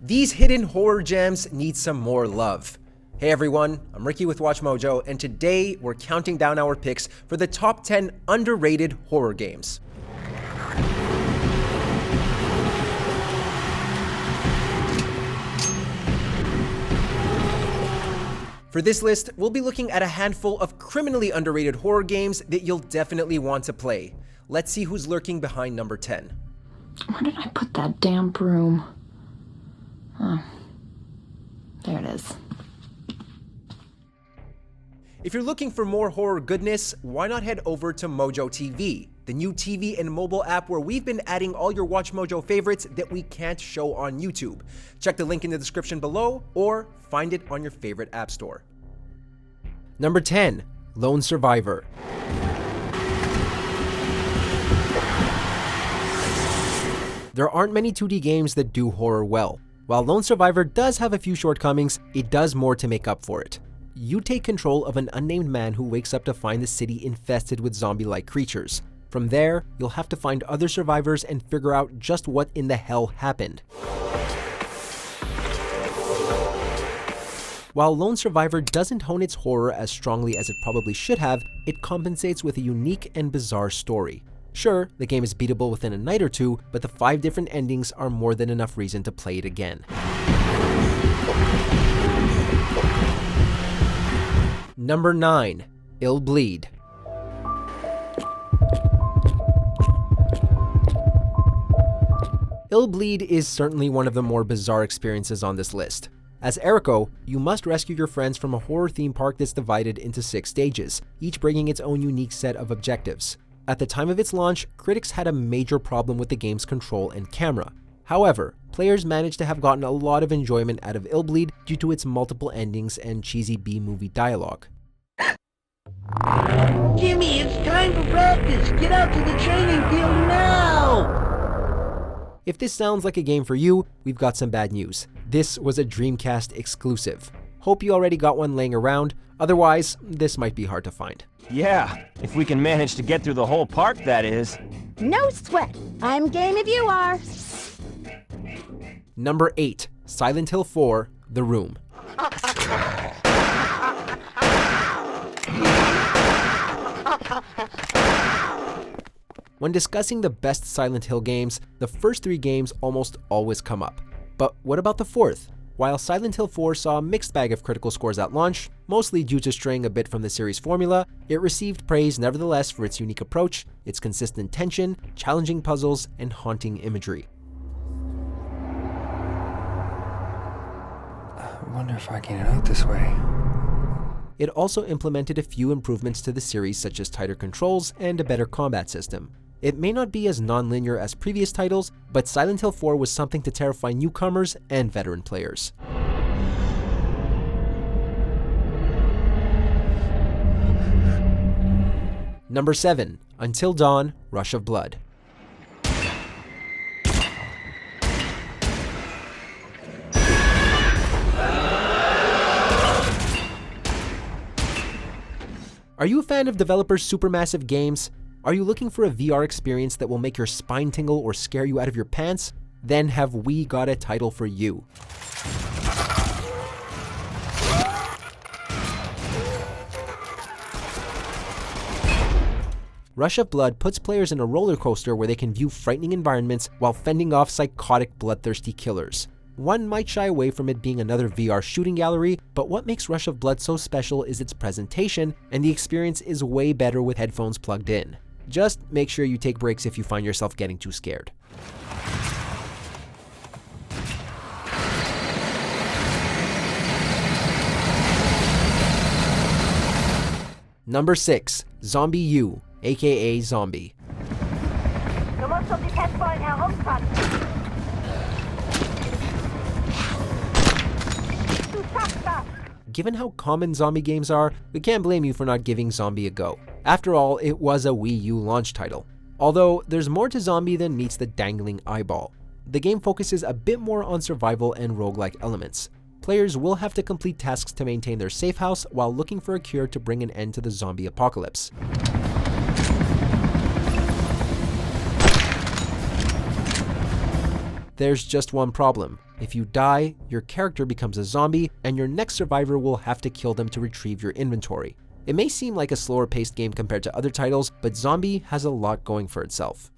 These hidden horror gems need some more love. Hey everyone, I'm Ricky with WatchMojo, and today we're counting down our picks for the top 10 underrated horror games. For this list, we'll be looking at a handful of criminally underrated horror games that you'll definitely want to play. Let's see who's lurking behind number 10. Where did I put that damn broom? Oh, there it is. If you're looking for more horror goodness, why not head over to Mojo TV, the new TV and mobile app where we've been adding all your WatchMojo favorites that we can't show on YouTube. Check the link in the description below or find it on your favorite app store. Number 10, Lone Survivor. There aren't many 2D games that do horror well. While Lone Survivor does have a few shortcomings, it does more to make up for it. You take control of an unnamed man who wakes up to find the city infested with zombie-like creatures. From there, you'll have to find other survivors and figure out just what in the hell happened. While Lone Survivor doesn't hone its horror as strongly as it probably should have, it compensates with a unique and bizarre story. Sure, the game is beatable within a night or two, but the 5 different endings are more than enough reason to play it again. Number 9, Ill Bleed. Ill Bleed is certainly one of the more bizarre experiences on this list. As Eriko, you must rescue your friends from a horror theme park that's divided into 6 stages, each bringing its own unique set of objectives. At the time of its launch, critics had a major problem with the game's control and camera. However, players managed to have gotten a lot of enjoyment out of Ill Bleed due to its multiple endings and cheesy B-movie dialogue. Jimmy, it's time for practice! Get out to the training field now! If this sounds like a game for you, we've got some bad news. This was a Dreamcast exclusive. Hope you already got one laying around, otherwise, this might be hard to find. Yeah, if we can manage to get through the whole park, that is. No sweat. I'm game if you are. Number 8, Silent Hill 4, The Room. When discussing the best Silent Hill games, the first 3 games almost always come up. But what about the 4th? While Silent Hill 4 saw a mixed bag of critical scores at launch, mostly due to straying a bit from the series' formula, it received praise nevertheless for its unique approach, its consistent tension, challenging puzzles, and haunting imagery. I wonder if I can get out this way. It also implemented a few improvements to the series, such as tighter controls and a better combat system. It may not be as non-linear as previous titles, but Silent Hill 4 was something to terrify newcomers and veteran players. Number 7, Until Dawn, Rush of Blood. Are you a fan of developers' supermassive games? Are you looking for a VR experience that will make your spine tingle or scare you out of your pants? Then have we got a title for you. Rush of Blood puts players in a roller coaster where they can view frightening environments while fending off psychotic, bloodthirsty killers. One might shy away from it being another VR shooting gallery, but what makes Rush of Blood so special is its presentation, and the experience is way better with headphones plugged in. Just make sure you take breaks if you find yourself getting too scared. Number 6, Zombie U, aka Zombie. Du musst die Testbollen herumtanzen. Du schaffst das. Given how common zombie games are, we can't blame you for not giving Zombie a go. After all, it was a Wii U launch title. Although, there's more to Zombie than meets the dangling eyeball. The game focuses a bit more on survival and roguelike elements. Players will have to complete tasks to maintain their safe house while looking for a cure to bring an end to the zombie apocalypse. There's just one problem. If you die, your character becomes a zombie, and your next survivor will have to kill them to retrieve your inventory. It may seem like a slower paced game compared to other titles, but Zombie has a lot going for itself.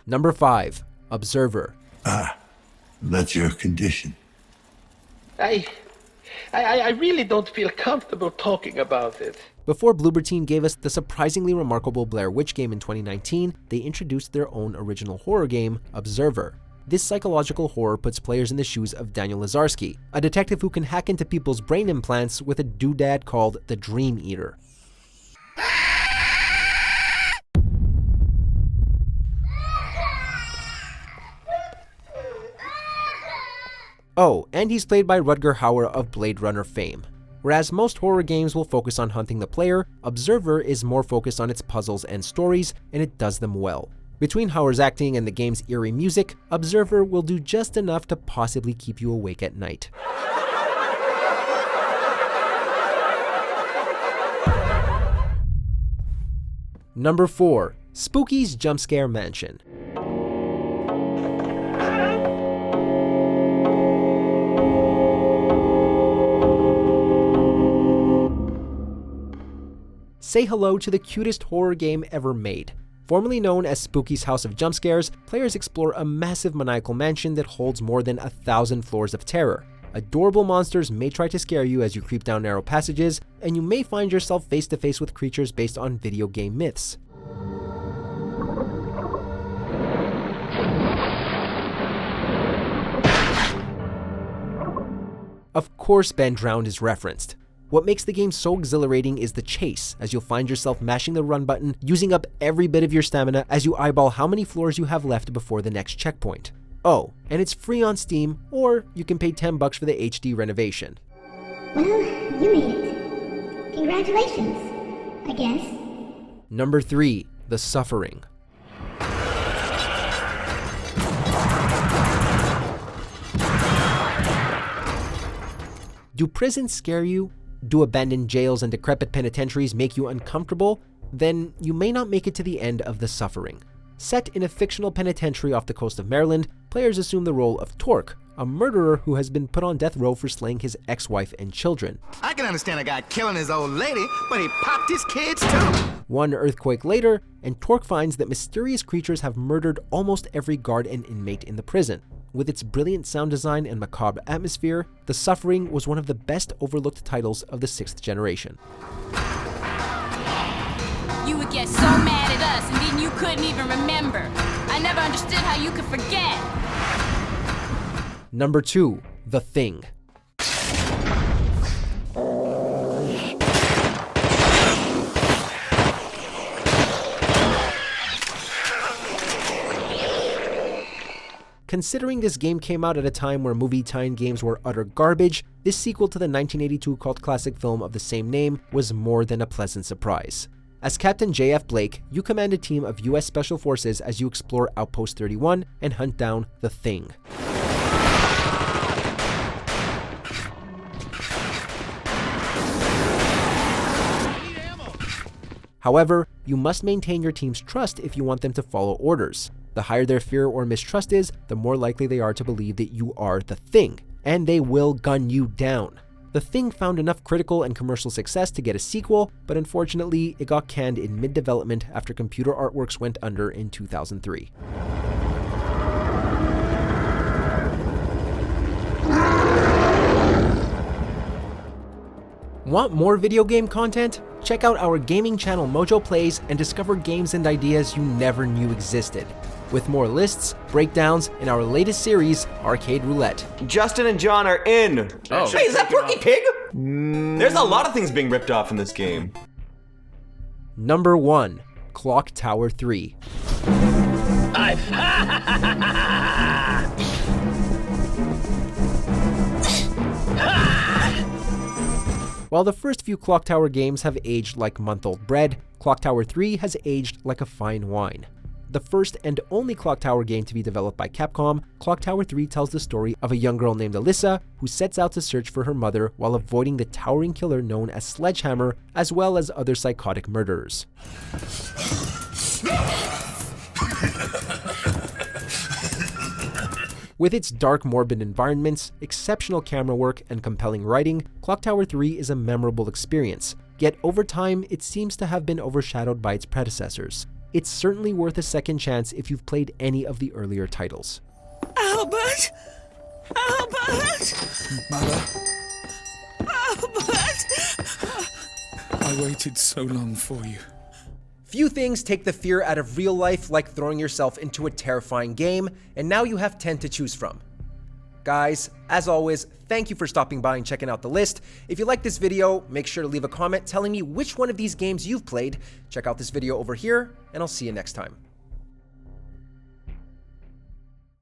Number 5. Observer. That's your condition. I really don't feel comfortable talking about it. Before Bloober Team gave us the surprisingly remarkable Blair Witch game in 2019, they introduced their own original horror game, Observer. This psychological horror puts players in the shoes of Daniel Lazarski, a detective who can hack into people's brain implants with a doodad called the Dream Eater. Oh, and he's played by Rutger Hauer of Blade Runner fame. Whereas most horror games will focus on hunting the player, Observer is more focused on its puzzles and stories, and it does them well. Between Hauer's acting and the game's eerie music, Observer will do just enough to possibly keep you awake at night. Number 4. Spooky's Jumpscare Mansion. Say hello to the cutest horror game ever made. Formerly known as Spooky's House of Jumpscares, players explore a massive maniacal mansion that holds more than 1,000 floors of terror. Adorable monsters may try to scare you as you creep down narrow passages, and you may find yourself face to face with creatures based on video game myths. Of course, Ben Drowned is referenced. What makes the game so exhilarating is the chase, as you'll find yourself mashing the run button, using up every bit of your stamina as you eyeball how many floors you have left before the next checkpoint. Oh, and it's free on Steam, or you can pay $10 for the HD renovation. Well, you made it. Congratulations, I guess. Number 3. The Suffering. Do prisons scare you? Do abandoned jails and decrepit penitentiaries make you uncomfortable? Then you may not make it to the end of The Suffering. Set in a fictional penitentiary off the coast of Maryland, players assume the role of Torque, a murderer who has been put on death row for slaying his ex-wife and children. I can understand a guy killing his old lady, but he popped his kids too. One earthquake later, and Torque finds that mysterious creatures have murdered almost every guard and inmate in the prison. With its brilliant sound design and macabre atmosphere, The Suffering was one of the best overlooked titles of the 6th generation. You would get so mad at us and then you couldn't even remember. I never understood how you could forget. Number 2. The Thing. Considering this game came out at a time where movie tie-in games were utter garbage, this sequel to the 1982 cult classic film of the same name was more than a pleasant surprise. As Captain J.F. Blake, you command a team of US Special Forces as you explore Outpost 31 and hunt down The Thing. However, you must maintain your team's trust if you want them to follow orders. The higher their fear or mistrust is, the more likely they are to believe that you are the Thing, and they will gun you down. The Thing found enough critical and commercial success to get a sequel, but unfortunately, it got canned in mid-development after Computer Artworks went under in 2003. Want more video game content? Check out our gaming channel Mojo Plays and discover games and ideas you never knew existed. With more lists, breakdowns, and our latest series, Arcade Roulette. Justin and John are in! Oh. Hey, is that Porky Pig? There's a lot of things being ripped off in this game. Number 1. Clock Tower 3. While the first few Clock Tower games have aged like month-old bread, Clock Tower 3 has aged like a fine wine. The first and only Clock Tower game to be developed by Capcom, Clock Tower 3 tells the story of a young girl named Alyssa who sets out to search for her mother while avoiding the towering killer known as Sledgehammer, as well as other psychotic murderers. With its dark, morbid environments, exceptional camera work, and compelling writing, Clock Tower 3 is a memorable experience, yet over time, it seems to have been overshadowed by its predecessors. It's certainly worth a second chance if you've played any of the earlier titles. Albert! Albert! Mother? Albert! I waited so long for you. Few things take the fear out of real life like throwing yourself into a terrifying game, and now you have 10 to choose from. Guys, as always, thank you for stopping by and checking out the list. If you like this video, make sure to leave a comment telling me which one of these games you've played. Check out this video over here, and I'll see you next time.